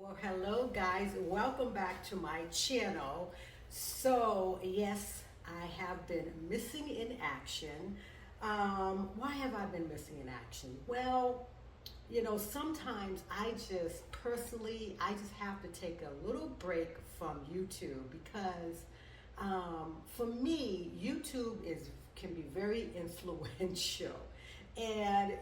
Well, hello guys, welcome back to my channel. So, yes, I have been missing in action. Why have I been missing in action? Well, sometimes I just have to take a little break from YouTube because for me, can be very influential. And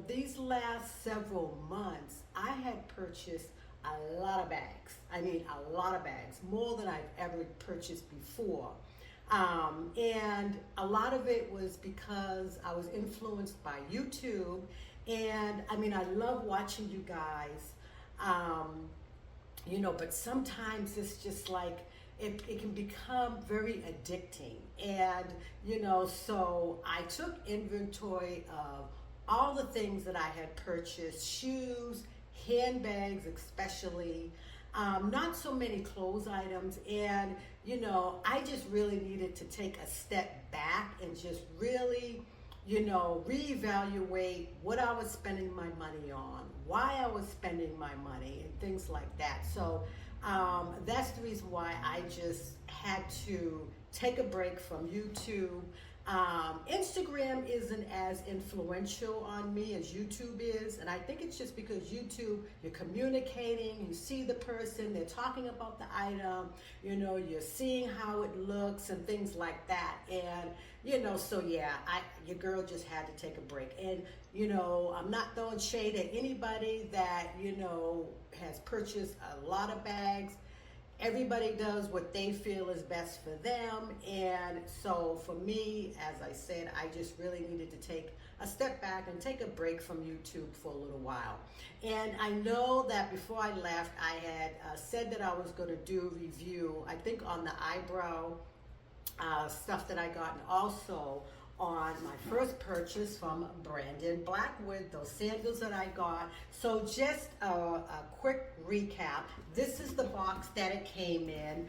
these last several months, I had purchased a lot of bags. I mean, a lot of bags, more than I've ever purchased before. And a lot of it was because I was influenced by YouTube. And I mean, I love watching you guys, but sometimes it's just like, it can become very addicting. And, so I took inventory of all the things that I had purchased, shoes, handbags especially, not so many clothes items. And, I just really needed to take a step back and just really, reevaluate what I was spending my money on, why I was spending my money, and things like that. So that's the reason why I just had to take a break from YouTube. Instagram isn't as influential on me as YouTube is, and I think it's just because YouTube, you're communicating, you see the person, they're talking about the item, you're seeing how it looks and things like that. And so yeah, your girl just had to take a break. And I'm not throwing shade at anybody that has purchased a lot of bags. Everybody does what they feel is best for them. And so for me, as I said, I just really needed to take a step back and take a break from YouTube for a little while. And I know that before I left, I had said that I was going to do a review, I think on the eyebrow stuff that I got, and also on my first purchase from Brandon Blackwood, those sandals that I got. So just a quick recap. This is the box that it came in.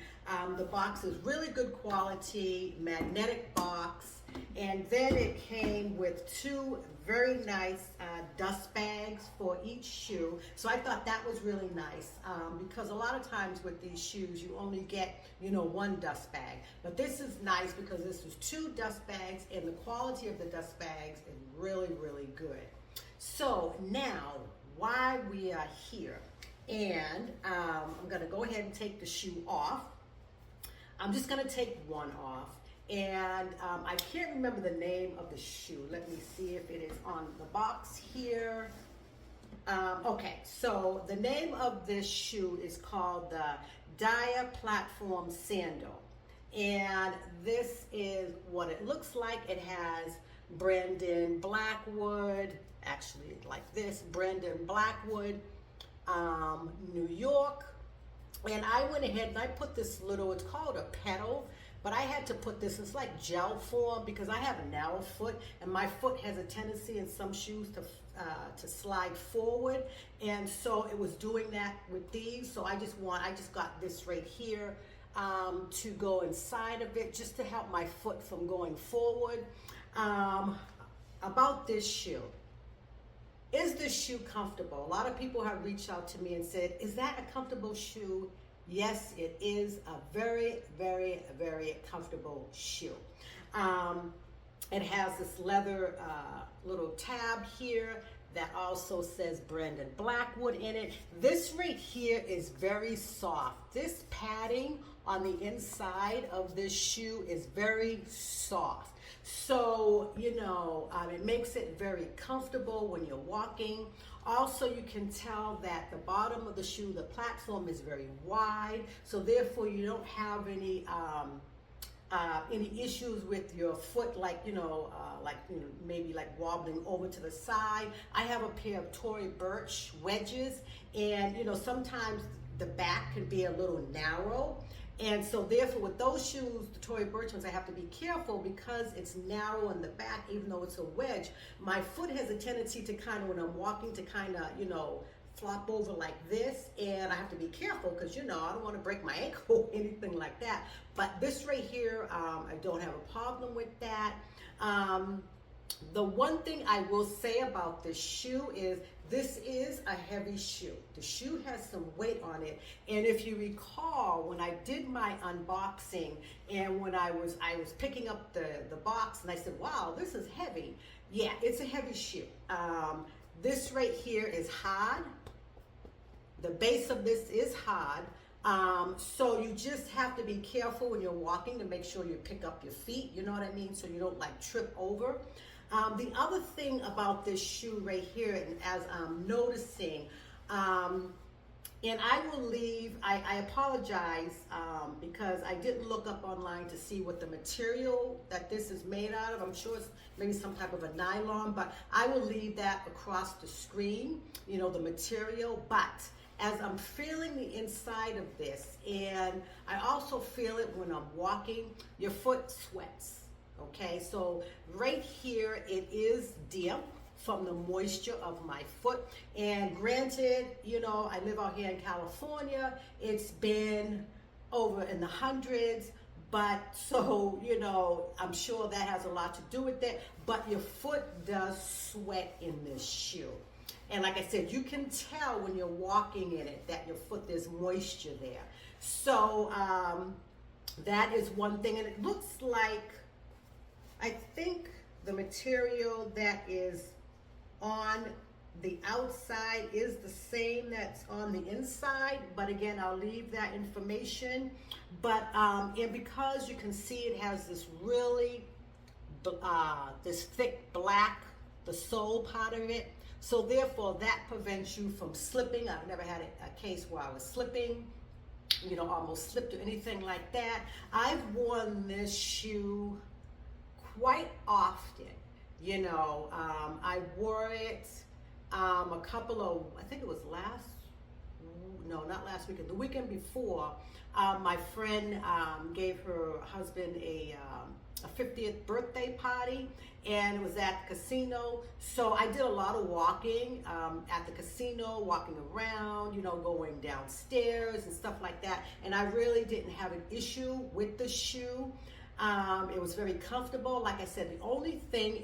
The box is really good quality, magnetic box. And then it came with two very nice dust bags for each shoe. So I thought that was really nice because a lot of times with these shoes, you only get, one dust bag. But this is nice because this is two dust bags, and the quality of the dust bags is really, really good. So now, why we are here, and I'm gonna go ahead and take the shoe off. I'm just gonna take one off. And I can't remember the name of the shoe. Let me see if it is on the box here. Okay, so the name of this shoe is called the Dia Platform Sandal. And this is what it looks like. It has Brandon Blackwood, actually like this, Brandon Blackwood, New York. And I went ahead and I put this little, it's called a pedal, but I had to put this, it's like gel form because I have a narrow foot and my foot has a tendency in some shoes to slide forward. And so it was doing that with these. So I just got this right here to go inside of it just to help my foot from going forward. About this shoe. Is this shoe comfortable? A lot of people have reached out to me and said, is that a comfortable shoe? Yes, it is a very, very, very comfortable shoe. It has this leather little tab here that also says Brandon Blackwood in it. This right here is very soft. This padding on the inside of this shoe is very soft. So, it makes it very comfortable when you're walking. Also, you can tell that the bottom of the shoe, the platform is very wide. So therefore, you don't have any issues with your foot, maybe like wobbling over to the side. I have a pair of Tory Burch wedges, and sometimes the back can be a little narrow. And so therefore with those shoes, the Tory Burch ones, I have to be careful because it's narrow in the back, even though it's a wedge. My foot has a tendency to when I'm walking, to flop over like this, and I have to be careful because I don't want to break my ankle or anything like that. But this right here, I don't have a problem with that. The one thing I will say about this shoe is this is a heavy shoe. The shoe has some weight on it. And if you recall, when I did my unboxing and when I was picking up the box and I said, wow, this is heavy. Yeah, it's a heavy shoe. This right here is hard. The base of this is hard. So you just have to be careful when you're walking to make sure you pick up your feet, you know what I mean? So you don't like trip over. The other thing about this shoe right here, and as I'm noticing, and I will leave, I apologize because I didn't look up online to see what the material that this is made out of. I'm sure it's maybe some type of a nylon, but I will leave that across the screen, you know, the material. But as I'm feeling the inside of this, and I also feel it when I'm walking, your foot sweats. Okay, so right here it is damp from the moisture of my foot. And granted, you know, I live out here in California. It's been over in the hundreds, but so, you know, I'm sure that has a lot to do with it. But your foot does sweat in this shoe. And like I said, you can tell when you're walking in it that your foot, there's moisture there. So that is one thing. And it looks like, I think the material that is on the outside is the same that's on the inside, but again, I'll leave that information. But and because you can see it has this really this thick black, the sole part of it, so therefore that prevents you from slipping. I've never had a case where I was slipping, you know, almost slipped or anything like that. I've worn this shoe quite often, you know. I wore it a couple of, I think it was not last weekend, the weekend before. My friend gave her husband a 50th birthday party, and it was at the casino. So I did a lot of walking at the casino, walking around, you know, going downstairs and stuff like that. And I really didn't have an issue with the shoe. It was very comfortable. Like I said, the only thing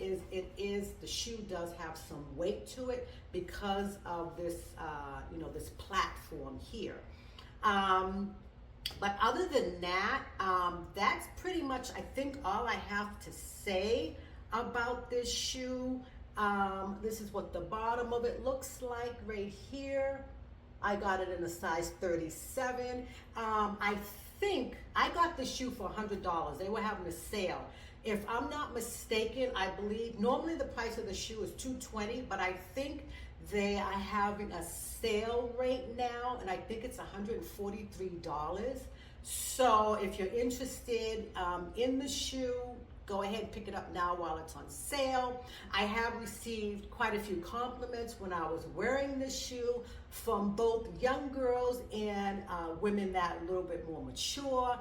is the shoe does have some weight to it because of this, you know, this platform here. But other than that, that's pretty much, I think, all I have to say about this shoe. This is what the bottom of it looks like right here. I got it in a size 37. I think I got this shoe for $100. They were having a sale. If I'm not mistaken, I believe normally the price of the shoe is $220, but I think they are having a sale right now, and I think it's $143. So if you're interested in the shoe, go ahead and pick it up now while it's on sale. I have received quite a few compliments when I was wearing this shoe from both young girls and women that are a little bit more mature.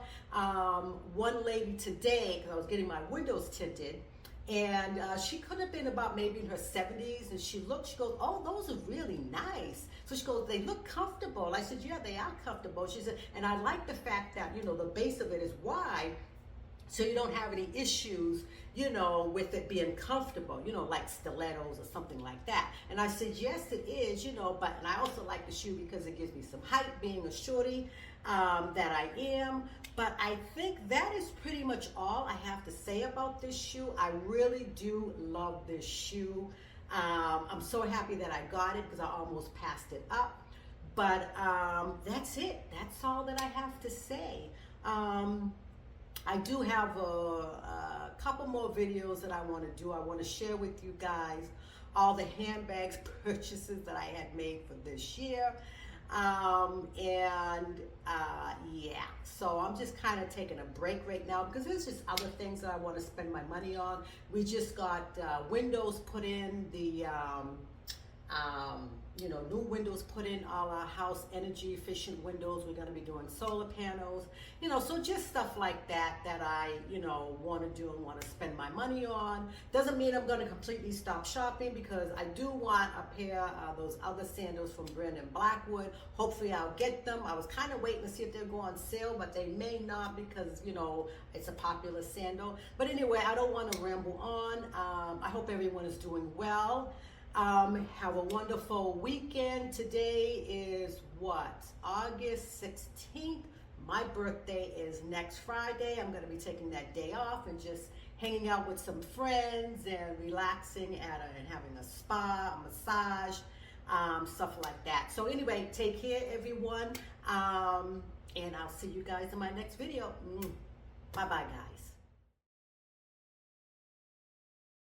One lady today, because I was getting my windows tinted, and she could have been about maybe in her 70s, and she goes, oh, those are really nice. So she goes, they look comfortable. I said, yeah, they are comfortable. She said, and I like the fact that, you know, the base of it is wide, so you don't have any issues, you know, with it being comfortable, you know, like stilettos or something like that. And I said, yes, it is, you know, and I also like the shoe because it gives me some height, being a shorty that I am. But I think that is pretty much all I have to say about this shoe. I really do love this shoe. I'm so happy that I got it because I almost passed it up. But that's it. That's all that I have to say. I do have a couple more videos that I want to do. I want to share with you guys all the handbags purchases that I had made for this year. Yeah, so I'm just kind of taking a break right now because there's just other things that I want to spend my money on. We just got windows put in, the you know, new windows put in all our house, energy efficient windows. We're going to be doing solar panels, you know, so just stuff like that that I, you know, want to do and want to spend my money on. Doesn't mean I'm going to completely stop shopping, because I do want a pair of those other sandals from Brandon Blackwood. Hopefully I'll get them. I was kind of waiting to see if they'll go on sale, but they may not, because, you know, it's a popular sandal. But anyway, I don't want to ramble on. I hope everyone is doing well. Have a wonderful weekend. Today is what? August 16th. My birthday is next Friday. I'm going to be taking that day off and just hanging out with some friends and relaxing and having a spa, a massage, stuff like that. So anyway, take care, everyone. And I'll see you guys in my next video. Bye-bye, guys.